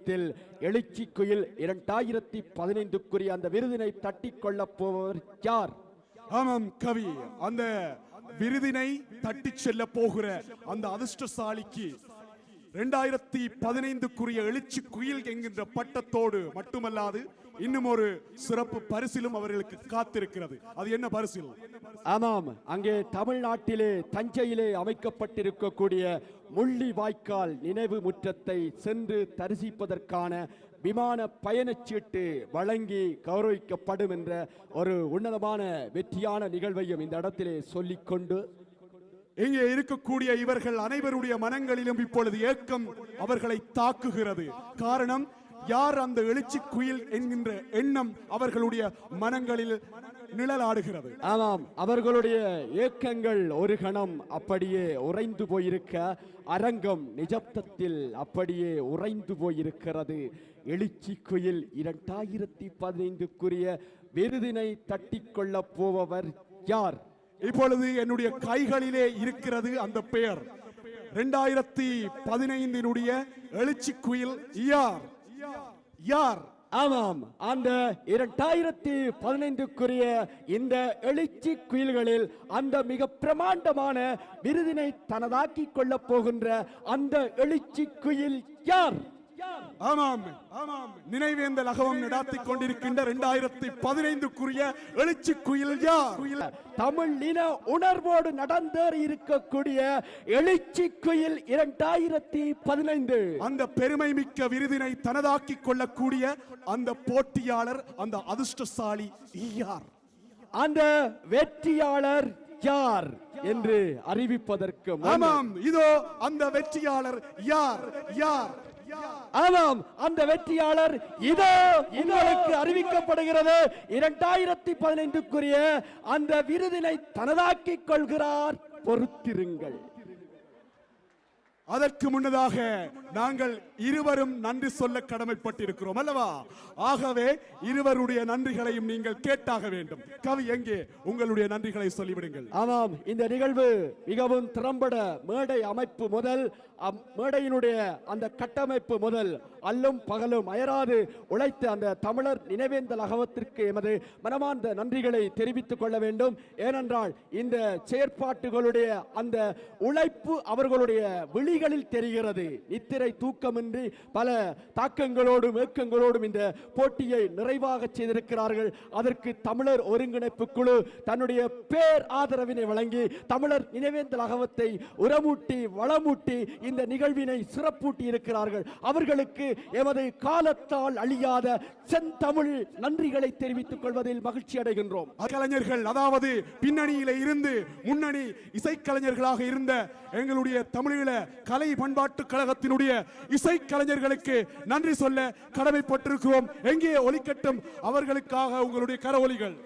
நேரத்தில் எழுச்சி குயில் 2015க்குரிய அந்த விருதினை தட்டிக் கொள்ளப் போவர் யார்? ஆமாம் கவி, அந்த விருதினை தட்டி செல்ல போகிற அந்த அதிர்ஷ்டசாலிக்கு 2015க்குரிய எழுச்சி குயில் என்கின்ற பட்டத்தோடு மட்டுமல்லாது இன்னும் ஒரு சிறப்பு பரிசிலும் அவர்களுக்கு காத்திருக்கிறது. அது என்ன பரிசில்? ஆமாம், அங்கே தமிழ்நாட்டிலே தஞ்சையிலே அமைக்கப்பட்டிருக்கக்கூடிய முள்ளிவாய்க்கால் நினைவு முற்றத்தை சென்று தரிசிப்பதற்கான விமான பயணச்சீட்டு வழங்கி கௌரவிக்கப்படும் என்ற ஒரு உன்னதமான வெற்றியான நிகழ்வையும் இந்த இடத்திலே சொல்லிக்கொண்டு, இங்கே இருக்கக்கூடிய இவர்கள் அனைவருடைய மனங்களிலும் இப்பொழுது ஏக்கம் அவர்களை தாக்குகிறது. காரணம், யார் அந்த எழுச்சி குயில் என்கின்ற எண்ணம் அவர்களுடைய மனங்களில் நிழலாடுகிறது. ஆமாம், அவர்களுடைய ஏக்கங்கள் ஒரு கணம் அப்படியே உறைந்து போயிருக்க, அரங்கம் நிஜப்தத்தில் அப்படியே உறைந்து போயிருக்கிறது. எழுச்சி குயில் 2015க்குரிய விருதினை தட்டிக்கொள்ள போபவர் யார்? இப்பொழுது என்னுடைய கைகளிலே இருக்கிறது அந்த பெயர். 2015 எழுச்சி குயில் யார்? யார்? ஆமாம், அந்த 2015க்குரிய இந்த எழுச்சி குயில்களில் அந்த மிக பிரமாண்டமான விருதினை தனதாக்கிக் கொள்ளப் போகின்ற அந்த எழுச்சி குயில் யார்? ஆமாம், நினைவேந்தல் அகவம் நடாத்திக் கொண்டிருக்கின்ற 2015க்குரிய எழுச்சி குயில் யார்? தமிழ் இன உணர்வோடு நடந்தேறி இருக்கக்கூடிய எழுச்சி குயில் 2015. அந்த பெருமை மிக்க விருதினை தனதாக்கிக் கொள்ளக்கூடிய அந்த போட்டியாளர், அந்த அதிர்ஷ்டசாலி யார்? அந்த வெற்றியாளர் யார் என்று அறிவிப்பதற்கு ஆமாம், இதோ அந்த வெற்றியாளர் யார்? யார்? ஆமாம், அந்த வெற்றியாளர் இதோ உங்களுக்கு அறிவிக்கப்படுகிறது. 2015க்குரிய அந்த விருதினை தனதாக்கிக் கொள்கிறார். பொறுத்திருங்கள். அதற்கு முன்னதாக நாங்கள் இருவரும் நன்றி சொல்ல கடமைப்பட்டிருக்கிறோம் அல்லவா? ஆகவே இருவருடைய நன்றிகளையும் நீங்கள் கேட்டாக வேண்டும். கவி, எங்கே உங்களுடைய நன்றிகளை சொல்லிவிடுங்கள். ஆமாம், இந்த நிகழ்வு மிகவும் திறம்பட மேடை அமைப்பு முதல் மேடையினுடைய அந்த கட்டமைப்பு முதல் அல்லும் பகலும் அயராது உழைத்த அந்த தமிழர் நினைவேந்தல் அகவத்திற்கு எமது மனமார்ந்த நன்றிகளை தெரிவித்துக் கொள்ள வேண்டும். ஏனென்றால் இந்த செயற்பாட்டுகளுடைய அந்த உழைப்பு அவர்களுடைய விழிகளில் தெரிகிறது. நித்திரை தூக்கமின்றி பல தாக்கங்களோடும் ஏக்கங்களோடும் இந்த போட்டியை நிறைவாக செய்திருக்கிறார்கள். அதற்கு தமிழர் ஒருங்கிணைப்பு குழு தன்னுடைய பேர் ஆதரவினை வழங்கி தமிழர் நினைவேந்தல் அகவத்தை உரமூட்டி வளமூட்டி இந்த நிகழ்வினை சிறப்பூட்டி இருக்கிறார்கள். அவர்களுக்கு எமது காலத்தால் அழியாத செந்தமிழ் நன்றிகளை தெரிவித்துக் கொள்வதில் மகிழ்ச்சி அடைகின்றோம். கலைஞர்கள், அதாவது பின்னணியில இருந்து முன்னணி இசைக்கலைஞர்களாக இருந்த எங்களுடைய தமிழீழ கலை பண்பாட்டு கழகத்தினுடைய இசைக்கலைஞர்களுக்கு நன்றி சொல்ல கடமைப்பட்டிருக்கிறோம். எங்கே ஒலிக்கட்டும் அவர்களுக்காக உங்களுடைய கரவொலிகள்.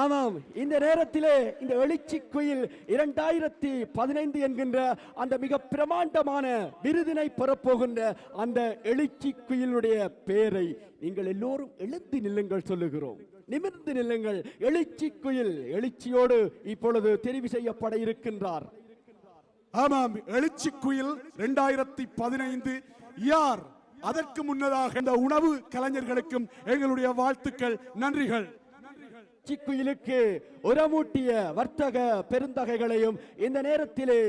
ஆமாம், இந்த நேரத்திலே இந்த எழுச்சி குயில் 2015 என்கின்ற அந்த மிக பிரமாண்டமான விருதினை பெறப்போகின்ற அந்த எழுச்சி குயிலுடைய பெயரை நீங்கள் எல்லோரும் எழுந்து நில்லுங்கள் சொல்லுகிறோம். நிமிர்ந்து நில்லுங்கள். எழுச்சி குயில் எழுச்சியோடு இப்பொழுது தெரிவு செய்யப்பட இருக்கின்றார். ஆமாம், எழுச்சி குயில் 2015 யார்? அதற்கு முன்னதாக இந்த உணவு கலைஞர்களுக்கும் எங்களுடைய வாழ்த்துக்கள், நன்றிகள். குயிலுக்கு உரமூட்டிய வர்த்தக பெருந்தகைகளையும் இந்த நேரத்திலே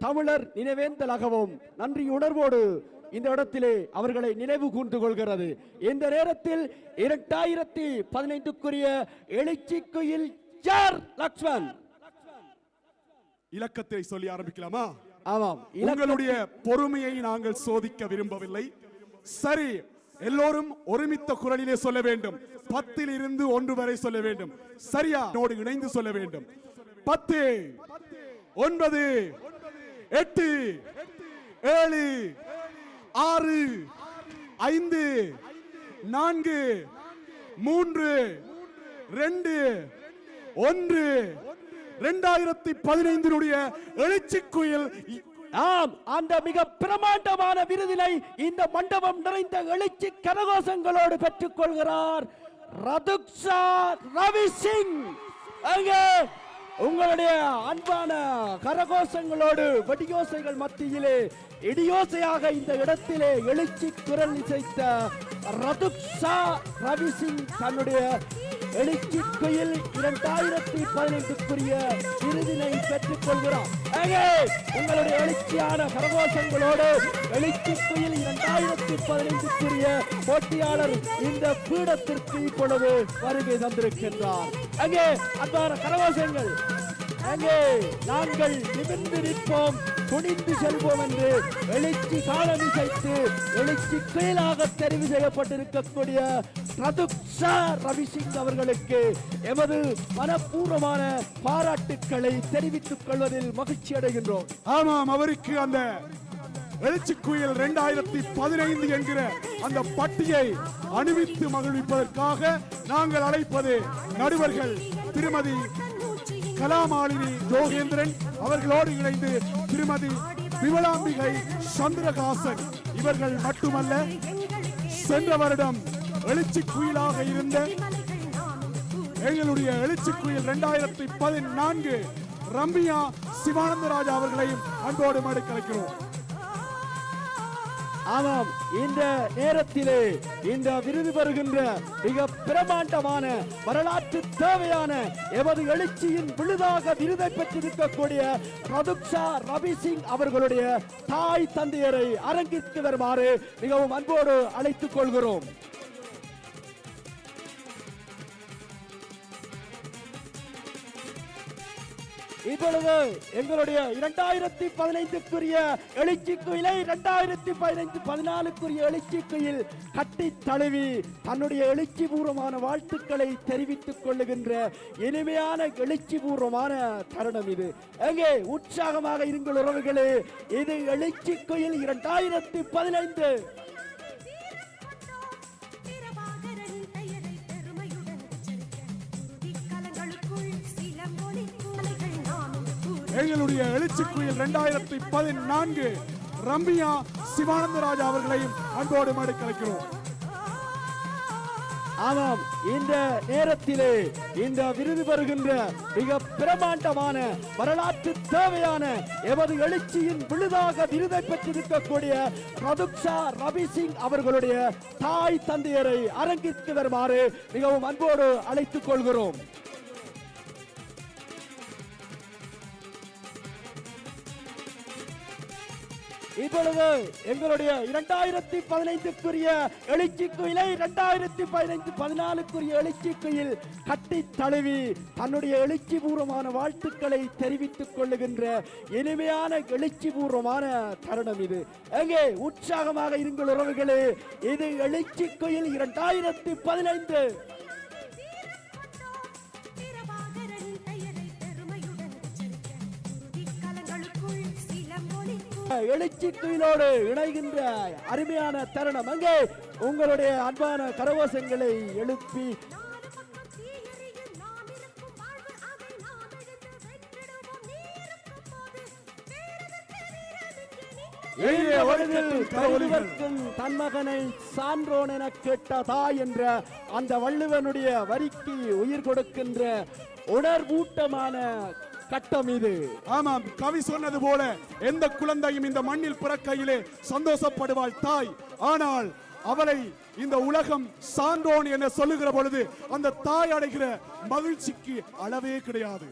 தமிழர் நினைவேந்தலாகவும் நன்றி உணர்வோடு இந்த இடத்திலே அவர்களை நினைவு கூர்ந்து கொள்கிறது. இந்த நேரத்தில் 2015க்குரிய எழுச்சி குயில் யார்? லக்ஷ்மன், இலக்கத்தை சொல்லி ஆரம்பிக்கலாமா? ஆமாம், உங்களுடைய பொறுமையை நாங்கள் சோதிக்க விரும்பவில்லை. சரி, எல்லோரும் ஒருமித்த குரலிலே சொல்ல வேண்டும். 10 இருந்து 1 வரை சொல்ல வேண்டும். சரியா? இணைந்து சொல்ல வேண்டும். 10, 9, 8, 7, 6, 5, 4, 3, 2, 1. 2015 எழுச்சி குயில். ஆம், அந்த மிக பிரமாண்டமான விருதினை இந்த மண்டபம் நிறைந்த எழுச்சி கரகோஷங்களோடு பெற்றுக் கொள்கிறார் ரதுக்ஷா ரவி சிங். அங்கே உங்களுடைய அன்பான கரகோஷங்களோடு வெடியோசைகள் மத்தியிலே இடியோசையாக இந்த இடத்திலே எழுச்சி குரல் இசைத்த ரதுக்ஷா ரவி சிங் தன்னுடைய எழுச்சி குயில் 2015க்குரிய விருதினை பெற்றுக் கொள்கிறார். உங்களுடைய எழுச்சியான கரகோஷங்களோடு எழுச்சி குயில் 2015க்குரிய போட்டியாளர் இந்த பீடத்திற்கு இப்பொழுது வருகை தந்திருக்கின்றார். அங்கே அன்பான கரகோஷங்கள், அங்கே நாங்கள் நிமிர்ந்து நிற்போம், துணிந்து செல்வோம் என்று எழுச்சி காலம் இசைத்து எழுச்சி குயிலாக தெரிவு செய்யப்பட்டிருக்கக்கூடிய ரதுக்ஷா ரவி சிங் அவர்களுக்கு எமது மனப்பூர்வமான பாராட்டுக்களை தெரிவித்துக் கொள்வதில் மகிழ்ச்சி அடைகின்றோம். ஆமாம், அவருக்கு அந்த எழுச்சி குயில் 2015 என்கிற அந்த பட்டியை அணிவித்து மகிழ்விப்பதற்காக நாங்கள் அழைப்பது நடுவர்கள் திருமதி கலாமாலினி ஜோகேந்திரன் அவர்களோடு இணைந்து திருமதி விமலாம்பிகை சந்திரகாசன். இவர்கள் மட்டுமல்ல, சென்ற வருடம் எழுச்சி குயிலாக இருந்த எங்களுடைய எழுச்சி குயில் 2014 ரம்யா சிவானந்தராஜா அவர்களையும் அன்போடு மடக்கலைக்கிறோம். ஆமாம், இந்த நேரத்திலே இந்த விருது பெறுகின்ற மிக பிரமாண்டமான வரலாற்று தேவையான எமது எழுச்சியின் விழுதாக விருதை பெற்றிருக்கக்கூடிய ரதுக்ஷா ரவி சிங் அவர்களுடைய தாய் தந்தையரை அரங்கிற்கு வருமாறு மிகவும் அன்போடு அழைத்துக் கொள்கிறோம். இப்பொழுது எங்களுடைய 2015க்குரிய எழுச்சி குயிலை 2014க்குரிய எழுச்சி குயில் கட்டி தழுவி தன்னுடைய எழுச்சி பூர்வமான வாழ்த்துக்களை தெரிவித்துக் கொள்ளுகின்ற இனிமையான எழுச்சி பூர்வமான தருணம் இது. எங்கே உற்சாகமாக இருங்கள் உறவுகளே, இது எழுச்சி குயில் 2015. எங்களுடைய எழுச்சி குயில் 2014 ரம்யா சிவானந்தராஜா அவர்களையும் அன்போடு மடக்கலைக்கிறோம். ஆமாம், இந்த நேரத்திலே இந்த விருது பெறுகின்ற மிக பிரமாண்டமான வரலாற்று தேவையான எமது எழுச்சியின் விழுதாக விருதை பெற்றிருக்கக்கூடிய ரதுக்ஷா ரவி சிங் அவர்களுடைய தாய் தந்தையரை அரங்கிற்கு வருமாறு மிகவும் அன்போடு அழைத்துக் கொள்கிறோம். இப்பொழுது எங்களுடைய 2015க்குரிய எழுச்சி குயிலை 2014க்குரிய எழுச்சி குயில் கட்டி தழுவி தன்னுடைய எழுச்சி பூர்வமான வாழ்த்துக்களை தெரிவித்துக் கொள்ளுகின்ற இனிமையான எழுச்சி பூர்வமான தருணம் இது. எங்கே உற்சாகமாக இருங்கள் உறவுகளே, இது எழுச்சி குயில் 2015. எழுச்சி குயிலோடு இணைகின்ற அருமையான தருணம். அங்கே உங்களுடைய அன்பான கரகோஷங்களை எழுப்பி தன் மகனை சான்றோன் என கேட்ட தாய் என்ற அந்த வள்ளுவனுடைய வரிக்கு உயிர் கொடுக்கின்ற உணர்வூட்டமான கட்டம் இது. ஆமாம், கவி சொன்னது போல எந்த குழந்தையும் இந்த மண்ணில் பிறக்கையிலே சந்தோஷப்படுவாள் தாய். ஆனால் அவளை இந்த உலகம் சான்றோன் என சொல்லுகிற பொழுது அந்த தாய் அடைகிற மகிழ்ச்சிக்கு அளவே கிடையாது.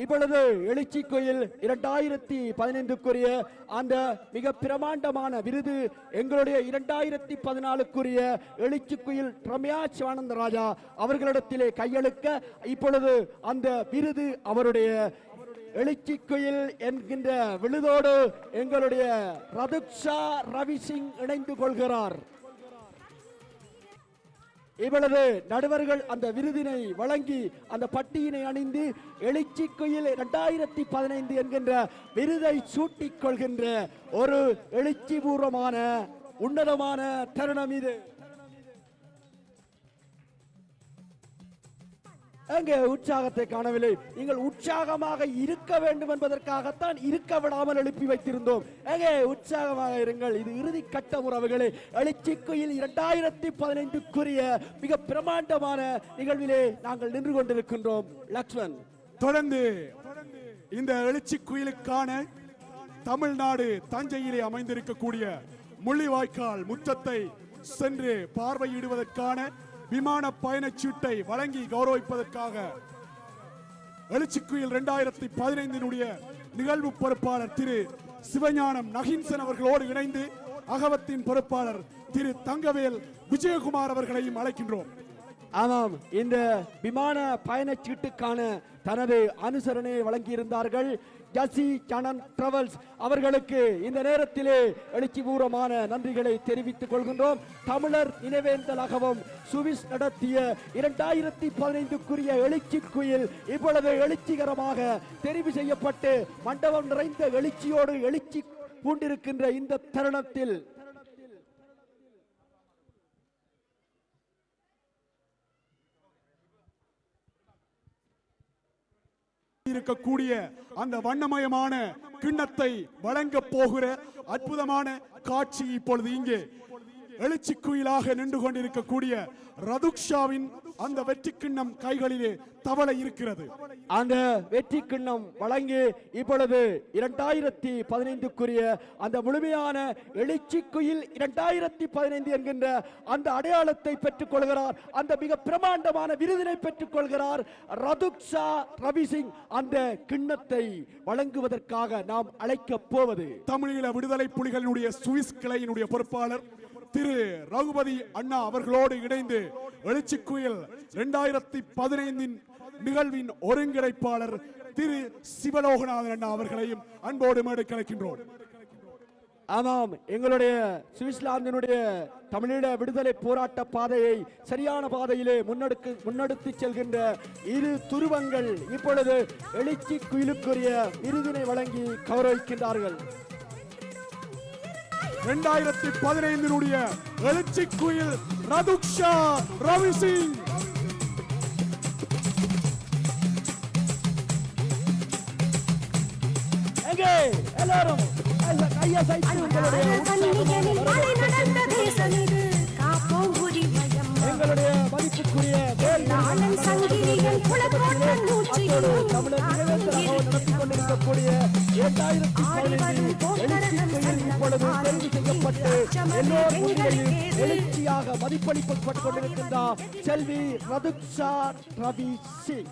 இப்பொழுது எழுச்சி கோயில் 2015க்குரிய அந்த மிக பிரமாண்டமான விருது எங்களுடைய 2014க்குரிய எழுச்சி கோயில் ரம்யா சிவானந்தராஜா அவர்களிடத்திலே கையெழுக்க இப்பொழுது அந்த விருது அவருடைய எழுச்சி கோயில் என்கின்ற விழுதோடு எங்களுடைய ரதுக்ஷா ரவி சிங் இணைந்து கொள்கிறார். இவளது நடுவர்கள் அந்த விருதினை வழங்கி அந்த பட்டியினை அணிந்து எழுச்சி கோயில் 2015 என்கின்ற விருதை சூட்டிக் கொள்கின்ற ஒரு எழுச்சி பூர்வமான உன்னதமான தருணம் இது. அங்கே உற்சாகத்தை காணவில்லை. நீங்கள் உற்சாகமாக இருக்க வேண்டும் என்பதற்காகத்தான் இருக்க விடாமல் எழுப்பி வைத்திருந்தோம். அங்கே உற்சாகமாக இருங்கள். இது இறுதி கட்ட உறவுகளே. எழுச்சி கோயில் 2015க்குரிய மிக பிரமாண்டமான நிகழ்விலே நாங்கள் நின்று கொண்டிருக்கின்றோம். லக்ஷ்மன், தொடர்ந்து இந்த எழுச்சி குயிலுக்கான தமிழ்நாடு தஞ்சையிலே அமைந்திருக்கக்கூடிய முள்ளிவாய்க்கால் முற்றத்தை சென்று பார்வையிடுவதற்கான விமான பயணச்சீட்டை வழங்கி கௌரவிப்பதற்காக எழுச்சி குயில் 2015 நிகழ்வு பொறுப்பாளர் திரு சிவஞானம் நகின்சன் அவர்களோடு இணைந்து அகவத்தின் பொறுப்பாளர் திரு தங்கவேல் விஜயகுமார் அவர்களையும் அழைக்கின்றோம். ஆமாம், இந்த விமான பயணச்சீட்டுக்கான தனது அனுசரணையை வழங்கியிருந்தார்கள் ஜசி சனன் டிராவல்ஸ் அவர்களுக்கு இந்த நேரத்திலே எழுச்சிபூர்வமான நன்றிகளை தெரிவித்துக் கொள்கின்றோம். தமிழர் நினைவேந்தலாகவும் சுவிஸ் நடத்திய 2015க்குரிய எழுச்சி குயில் இப்பொழுது எழுச்சிகரமாக தெரிவு செய்யப்பட்டு மண்டபம் நிறைந்த எழுச்சியோடு எழுச்சி பூண்டிருக்கின்ற இந்த தருணத்தில் இருக்கக்கூடிய அந்த வண்ணமயமான கிண்ணத்தை வழங்க போகிற அற்புதமான காட்சி இப்பொழுது இங்கே எழுச்சி குயிலாக நின்று கொண்டிருக்கக்கூடிய ரதுக்ஷாவின் அந்த வெற்றி கிண்ணம் கைகளிலே தவளை இருக்கிறது. அந்த வெற்றி கிண்ணம் வழங்கி இப்பொழுது 2015க்குரிய அந்த முழுமையான எழுச்சி குயில் 2015 என்கின்ற அந்த அடையாளத்தை பெற்றுக் கொள்கிறார். அந்த மிக பிரமாண்டமான விருதினை பெற்றுக் கொள்கிறார் ரதுக்ஷா ரவி சிங். அந்த கிண்ணத்தை வழங்குவதற்காக நாம் அழைக்க போவது தமிழீழ விடுதலை புலிகளினுடைய சுவிஸ் கிளையினுடைய பொறுப்பாளர் திரு ரகுபதி அண்ணா அவர்களோடு இணைந்து எழுச்சி குயில் 2015 நிகழ்வின் ஒருங்கிணைப்பாளர் திரு சிவலோகநாதன் அண்ணா அவர்களையும் அன்போடு மேடைக்கு அழைக்கின்றோம். ஆமாம், எங்களுடைய சுவிட்சர்லாந்தினுடைய தமிழீழ விடுதலை போராட்ட பாதையை சரியான பாதையிலே முன்னெடுத்து செல்கின்ற இரு துருவங்கள் இப்பொழுது எழுச்சி குயிலுக்குரிய விருதினை வழங்கி கௌரவிக்கின்றார்கள். 2015 எழுச்சி குயில் ரதுக்ஷா ரவி சிங். எங்கே எல்லாரும் கையசைத்து உங்களுடைய எங்களுடைய மதிப்புக்குரிய தமிழர் நினைவேந்தலாகவும் நடத்தி கொண்டிருக்கக்கூடிய 2015 இப்பொழுது தெரிவு செய்யப்பட்டு எல்லோர் முன்னிலையில் எழுச்சியாக மதிப்பளிக்கப்பட்டுக் கொண்டிருக்கின்றார் செல்வி ரதுக்ஷா ரவி சிங்.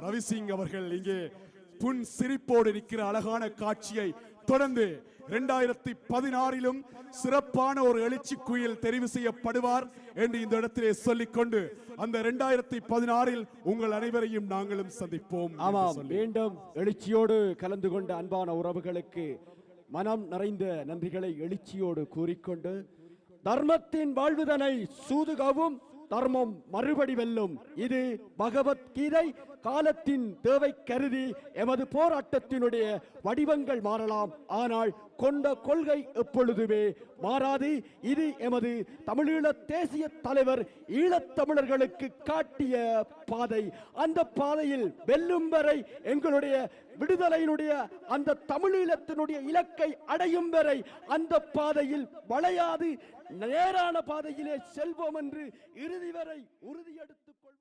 ரவி சிங் அவர்கள் இங்கே புன் சிரிப்போடு நிற்கிற அழகான காட்சியை தொடர்ந்து 2016 சிறப்பான ஒரு எழுச்சி குயில் தெரிவு செய்யப்படுவார் என்று இந்த இடத்திலே சொல்லிக்கொண்டு அந்த 2016 உங்கள் அனைவரையும் நாங்களும் சந்திப்போம். ஆமாம், மீண்டும் எழுச்சியோடு கலந்து கொண்ட அன்பான உறவுகளுக்கு மனம் நிறைந்த நன்றிகளை எழுச்சியோடு கூறிக்கொண்டு தர்மத்தின் வாழ்வுதனை சூதுகவும் தர்மம் மறுபடி வெல்லும். இது பகவத்கீதை. காலத்தின் தேவை கருதி எமது போராட்டத்தினுடைய வடிவங்கள் மாறலாம், ஆனால் கொண்ட கொள்கை எப்பொழுதுமே மாறாது. இது எமது தமிழீழ தேசிய தலைவர் ஈழத்தமிழர்களுக்கு காட்டிய பாதை. அந்த பாதையில் வெல்லும் வரை, எங்களுடைய விடுதலையினுடைய அந்த தமிழீழத்தினுடைய இலக்கை அடையும் வரை அந்த பாதையில் வளையாது நேரான பாதையிலே செல்வோம் என்று இறுதி வரை உறுதியெடுத்து